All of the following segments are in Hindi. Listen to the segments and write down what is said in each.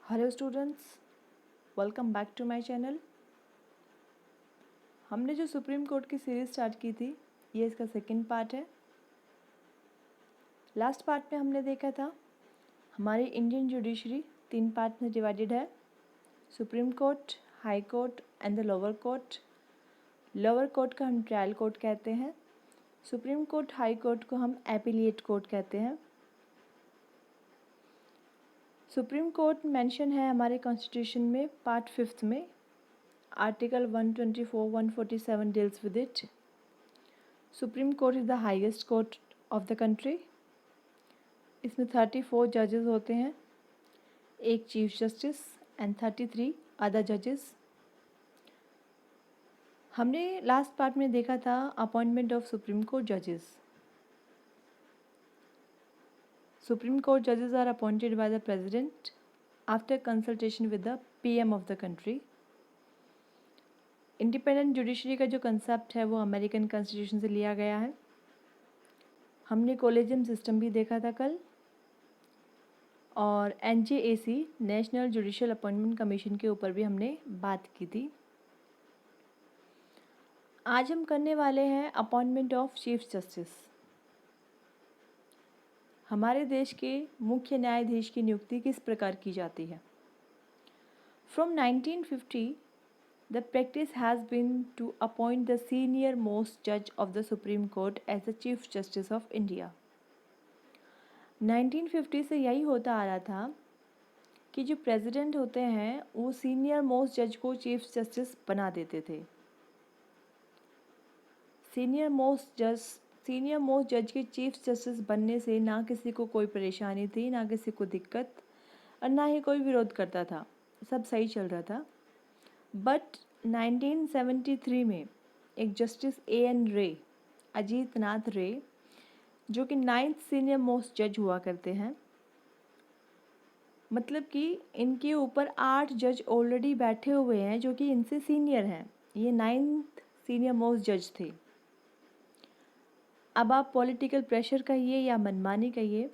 Hello students, welcome back to my channel. हमने जो सुप्रीम कोर्ट की सीरीज़ स्टार्ट की थी, ये इसका सेकंड पार्ट है। लास्ट पार्ट में हमने देखा था हमारी इंडियन जुडिशरी 3 पार्ट में डिवाइडेड है: supreme court, high court and the lower court. Lower court का हम ट्रायल कोर्ट कहते हैं, सुप्रीम कोर्ट हाई कोर्ट को हम एपीलिएट कोर्ट कहते हैं। सुप्रीम कोर्ट मेंशन है हमारे कॉन्स्टिट्यूशन में पार्ट 5 में, article 124, 147 deals with it. Supreme Court is the highest court of the country. इसमें 34 जजेस होते हैं, एक चीफ जस्टिस एंड 33 अदर जजेस। हमने लास्ट पार्ट में देखा था अपॉइंटमेंट ऑफ सुप्रीम कोर्ट जजेस। सुप्रीम कोर्ट जजेस are appointed by the president after consultation with the PM of the country. Independent judiciary का जो कंसेप्ट है वो अमेरिकन कॉन्स्टिट्यूशन से लिया गया है। हमने कॉलेजियम सिस्टम भी देखा था कल, और NJAC national judicial appointment commission के ऊपर भी हमने बात की थी। आज हम करने वाले हैं अपॉइंटमेंट ऑफ चीफ जस्टिस। हमारे देश के मुख्य न्यायाधीश की नियुक्ति किस प्रकार की जाती है? From 1950 the practice has been to appoint the senior most जज of the Supreme Court as the Chief Justice of India. 1950 से यही होता आ रहा था कि जो प्रेसिडेंट होते हैं वो सीनियर मोस्ट जज को चीफ जस्टिस बना देते थे। सीनियर मोस्ट जज के चीफ जस्टिस बनने से ना किसी को कोई परेशानी थी, ना किसी को दिक्कत, और ना ही कोई विरोध करता था, सब सही चल रहा था। बट 1973 में एक जस्टिस AN रे, अजीत नाथ रे, जो कि 9th सीनियर मोस्ट जज हुआ करते हैं, मतलब कि इनके ऊपर 8 जज ऑलरेडी बैठे हुए हैं जो कि इनसे सीनियर हैं। ये 9th सीनियर मोस्ट जज थे। अब आप पॉलिटिकल प्रेशर कहिए या मनमानी कहिए,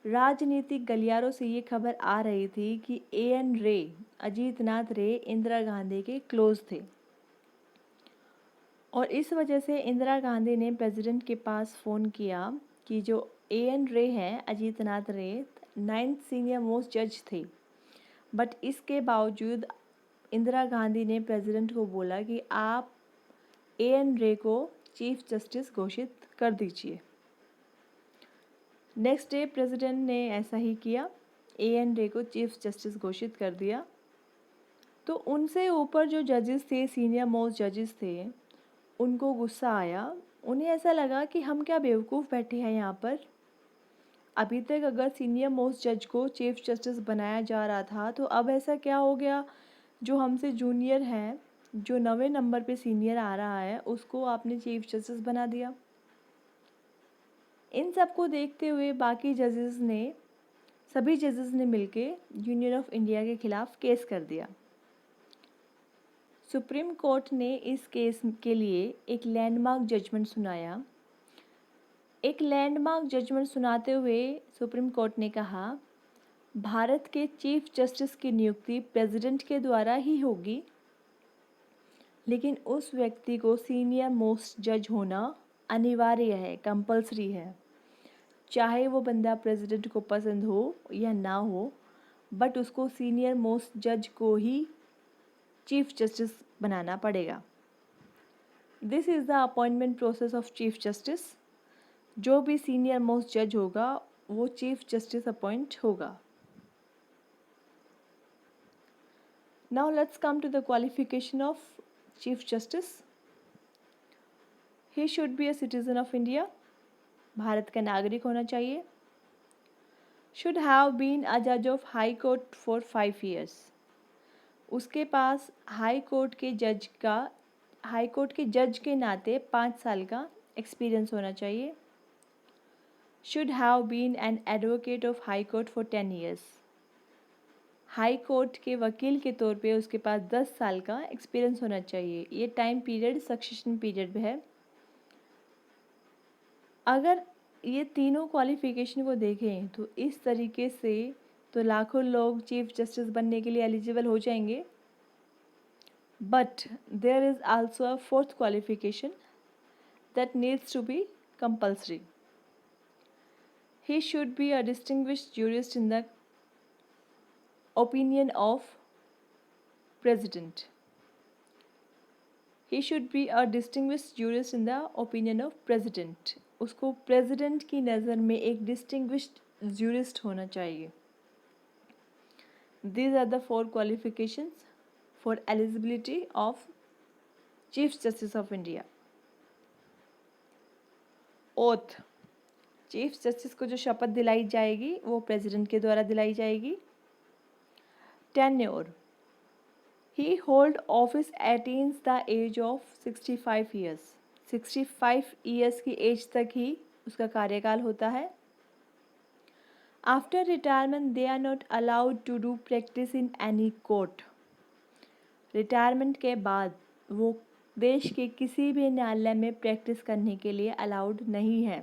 राजनीतिक गलियारों से ये खबर आ रही थी कि AN रे, अजीत नाथ रे, इंदिरा गांधी के क्लोज थे, और इस वजह से इंदिरा गांधी ने प्रेसिडेंट के पास फ़ोन किया कि जो AN रे हैं, अजीत नाथ रे, 9th सीनियर मोस्ट जज थे, बट इसके बावजूद इंदिरा गांधी ने प्रेसिडेंट को बोला कि आप AN रे को चीफ जस्टिस घोषित कर दीजिए। नेक्स्ट डे प्रेसिडेंट ने ऐसा ही किया, AN रे को चीफ जस्टिस घोषित कर दिया। तो उनसे ऊपर जो जजेस थे, सीनियर मोस्ट जजेस थे, उनको गुस्सा आया। उन्हें ऐसा लगा कि हम क्या बेवकूफ़ बैठे हैं यहाँ पर। अभी तक अगर सीनियर मोस्ट जज को चीफ जस्टिस बनाया जा रहा था, तो अब ऐसा क्या हो गया जो हमसे जूनियर हैं, जो 9वें नंबर पे सीनियर आ रहा है, उसको आपने चीफ जस्टिस बना दिया। इन सब को देखते हुए सभी जजेस ने मिलके यूनियन ऑफ इंडिया के खिलाफ केस कर दिया। सुप्रीम कोर्ट ने इस केस के लिए एक लैंडमार्क जजमेंट सुनाया। एक लैंडमार्क जजमेंट सुनाते हुए सुप्रीम कोर्ट ने कहा, भारत के चीफ जस्टिस की नियुक्ति प्रेसिडेंट के द्वारा ही होगी, लेकिन उस व्यक्ति को सीनियर मोस्ट जज होना अनिवार्य है, कंपलसरी है। चाहे वो बंदा प्रेसिडेंट को पसंद हो या ना हो, बट उसको सीनियर मोस्ट जज को ही चीफ जस्टिस बनाना पड़ेगा। This is the appointment process of chief justice. जो भी सीनियर मोस्ट जज होगा वो चीफ जस्टिस अपॉइंट होगा। Now let's come to the qualification of chief justice. He should be a citizen of India, Bharat का नागरिक होना चाहिए। शुड हैव बीन अ जज of high court for 5 years। उसके पास हाई कोर्ट के जज के नाते 5 साल का एक्सपीरियंस होना चाहिए। Should have been an advocate of high court for 10 years। High court के वकील के तौर पे उसके पास 10 साल का एक्सपीरियंस होना चाहिए। ये टाइम पीरियड सक्सेशन पीरियड है। अगर ये तीनों क्वालिफ़िकेशन को देखें तो इस तरीके से तो लाखों लोग चीफ जस्टिस बनने के लिए एलिजिबल हो जाएंगे. But there is also a fourth qualification that needs to be compulsory. He should be a distinguished jurist in the opinion of president. He should be a distinguished jurist in the opinion of president. उसको president की नज़र में एक distinguished jurist होना चाहिए. These are the 4 qualifications for eligibility of Chief Justice of India. Oath. Chief justice को जो शपथ दिलाई जाएगी वो प्रेसिडेंट के द्वारा दिलाई जाएगी. Tenure. He hold office attains the age of 65 years. 65 years की एज तक ही उसका कार्यकाल होता है. After retirement they are not allowed to do practice in any court. Retirement के बाद वो देश के किसी भी न्यायालय में प्रैक्टिस करने के लिए अलाउड नहीं है.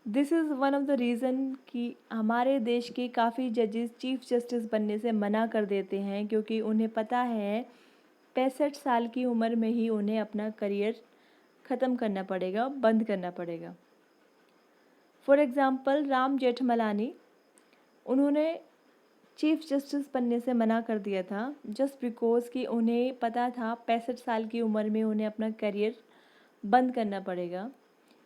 This is one of the reason कि हमारे देश के काफ़ी जजेस चीफ जस्टिस बनने से मना कर देते हैं, क्योंकि उन्हें पता है 65 साल की उम्र में ही उन्हें अपना करियर ख़त्म करना पड़ेगा, बंद करना पड़ेगा. फॉर एग्ज़ाम्पल राम जेठमलानी, उन्होंने चीफ जस्टिस बनने से मना कर दिया था जस्ट बिकॉज़ कि उन्हें पता था 65 साल की उम्र में उन्हें अपना करियर बंद करना पड़ेगा.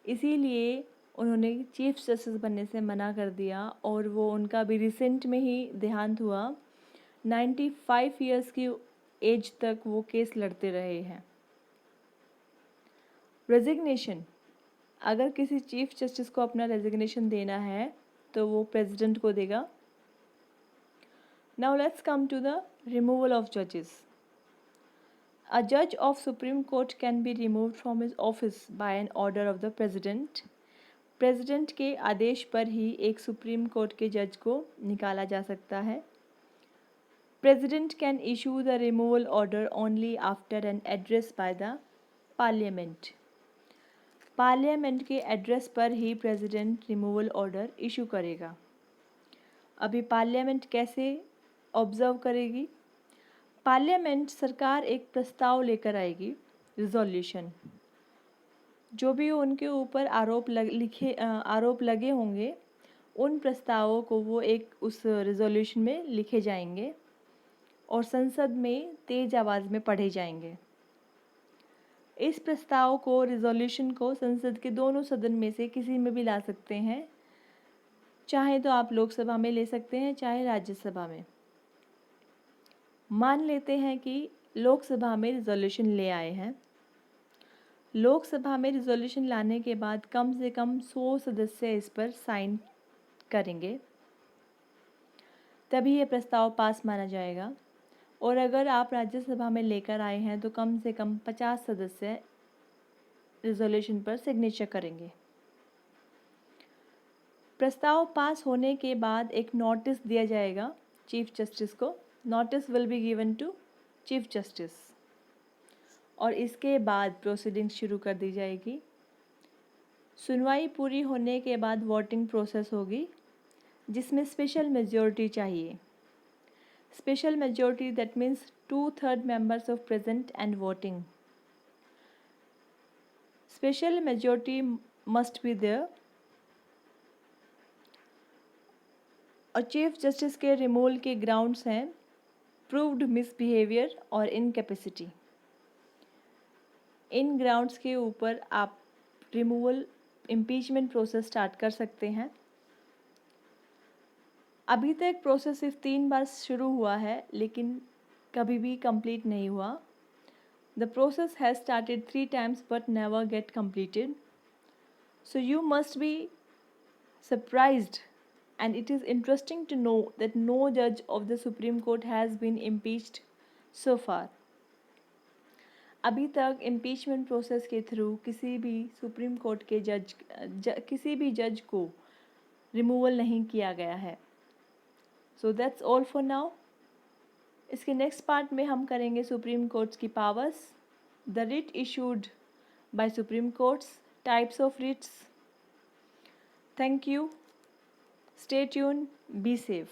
इसीलिए उन्होंने चीफ जस्टिस बनने से मना कर दिया और वो उनका भी रिसेंट में ही देहांत हुआ. 95 ईयर्स की एज तक वो केस लड़ते रहे हैं. रेजिग्नेशन. अगर किसी चीफ जस्टिस को अपना रेजिग्नेशन देना है तो वो प्रेसिडेंट को देगा. Now let's come to the removal of जजेस. अ जज of supreme court can be removed from his office by N order of the president. President के आदेश पर ही एक सुप्रीम कोर्ट के जज को निकाला जा सकता है. President can issue the removal order only after an address by the parliament. Parliament के एड्रेस पर ही प्रेसिडेंट रिमूवल ऑर्डर इशू करेगा. अभी पार्लियामेंट कैसे ऑब्जर्व करेगी? पार्लियामेंट सरकार एक प्रस्ताव लेकर आएगी, रिजोल्यूशन. जो भी उनके ऊपर आरोप लगे होंगे उन प्रस्तावों को वो एक उस रिजोल्यूशन में लिखे जाएंगे और संसद में तेज आवाज़ में पढ़े जाएंगे. इस प्रस्ताव को, रिजोल्यूशन को संसद के दोनों सदन में से किसी में भी ला सकते हैं. चाहे तो आप लोकसभा में ले सकते हैं, चाहे राज्यसभा में. मान लेते हैं कि लोकसभा में रिजोल्यूशन ले आए हैं. लोकसभा में रिजोल्यूशन लाने के बाद कम से कम 100 सदस्य इस पर साइन करेंगे, तभी ये प्रस्ताव पास माना जाएगा. और अगर आप राज्यसभा में लेकर आए हैं तो कम से कम 50 सदस्य रिजोल्यूशन पर सिग्नेचर करेंगे. प्रस्ताव पास होने के बाद एक नोटिस दिया जाएगा चीफ जस्टिस को. Notice will be given to chief justice और इसके बाद प्रोसीडिंग शुरू कर दी जाएगी. सुनवाई पूरी होने के बाद वोटिंग प्रोसेस होगी जिसमें स्पेशल मेजॉरिटी चाहिए. Special majority that means 2/3 members of present and voting. Special majority must be there. और चीफ जस्टिस के रिमूवल के ग्राउंड्स हैं प्रूव्ड मिसबिहेवियर और इनकैपेसिटी. इन ग्राउंड्स के ऊपर आप रिमूवल इम्पीचमेंट प्रोसेस स्टार्ट कर सकते हैं. अभी तक प्रोसेस सिर्फ 3 बार शुरू हुआ है लेकिन कभी भी कंप्लीट नहीं हुआ. The process has started 3 times but never get completed. So you must be surprised and it is interesting to know that no judge of the Supreme Court has been impeached so far. अभी तक इम्पीचमेंट प्रोसेस के थ्रू किसी भी सुप्रीम कोर्ट के किसी भी जज को रिमूवल नहीं किया गया है. So that's all for now. इसके नेक्स्ट पार्ट में हम करेंगे सुप्रीम कोर्ट्स की powers, the writ issued by supreme courts, types of writs. Thank you. Stay tuned. Be safe.